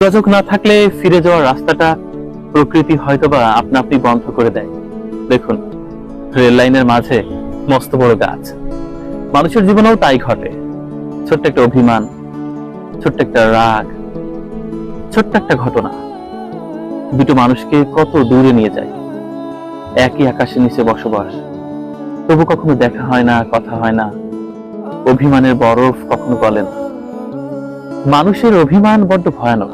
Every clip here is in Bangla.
যোগাযোগ না থাকলে ফিরে যাওয়ার রাস্তাটা প্রকৃতি হয়তোবা আপনা আপনি বন্ধ করে দেয়। দেখুন, রেল লাইনের মাঝে মস্ত বড় গাছ। মানুষের জীবনেও তাই ঘটে। ছোট্ট একটা অভিমান, ছোট্ট একটা রাগ, ছোট্ট একটা ঘটনা দুটো মানুষকে কত দূরে নিয়ে যায়। একই আকাশের নিচে বসবাস, তবু কখনো দেখা হয় না, কথা হয় না। অভিমানের বরফ কখনো গলে না। মানুষের অভিমান বড্ড ভয়ানক।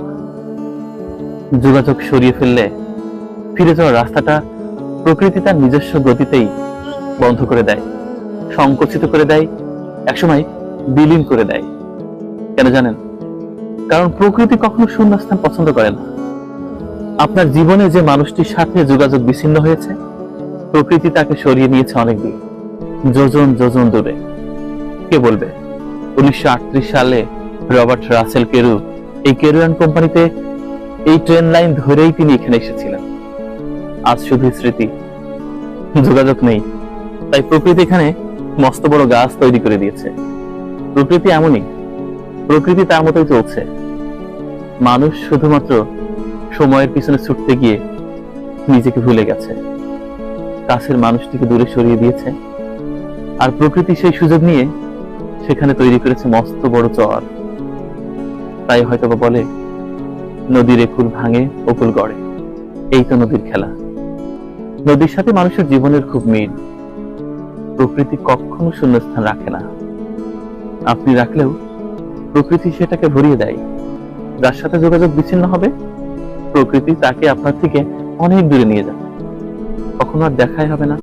যোগাযোগ সরিয়ে ফেললে ফিরে যাওয়ার রাস্তাটা প্রকৃতি তার নিজস্ব গতিতেই বন্ধ করে দেয়, সংকুচিত করে দেয়, একসময় বিলীন করে দেয়। কেন জানেন? কারণ প্রকৃতি কখনো শূন্যস্থান পছন্দ করে না। আপনার জীবনে যে মানুষটির সাথে যোগাযোগ বিচ্ছিন্ন হয়েছে, প্রকৃতি তাকে সরিয়ে নিয়েছে অনেক দূর, যোজন যোজন দূরে। কে বলবে 1938 সালে রবার্ট রাসেল কেরু এই কেরুয়ান কোম্পানিতে এই ট্রেন লাইন ধরেই তিনি এখানে এসেছিলেন। আজ শুধু স্মৃতি, যোগাযোগ নেই। তাই প্রকৃতি এখানে মস্ত বড় গাছ তৈরি করে দিয়েছে। প্রকৃতি এমনই, প্রকৃতি তার মতোই চলছে। মানুষ শুধুমাত্র সময়ের পিছনে ছুটতে গিয়ে নিজেকে ভুলে গেছে, কাছের মানুষটিকে দূরে সরিয়ে দিয়েছে। আর প্রকৃতি সেই সুযোগ নিয়ে সেখানে তৈরি করেছে মস্ত বড় চর। তাই হয়তোবা বলে, নদীর একুল ভাঙে অকুল গড়ে। এই তো নদীর খেলা। নদীর সাথে মানুষের জীবনের খুব মিল। প্রকৃতি কখনো শূন্যস্থান রাখে না। আপনি রাখলেও প্রকৃতি সেটাকে ভরিয়ে দেয়। যার সাথে যোগাযোগ বিচ্ছিন্ন হবে, প্রকৃতি তাকে আপনার থেকে অনেক দূরে নিয়ে যাবে। কখনো আর দেখাই হবে না।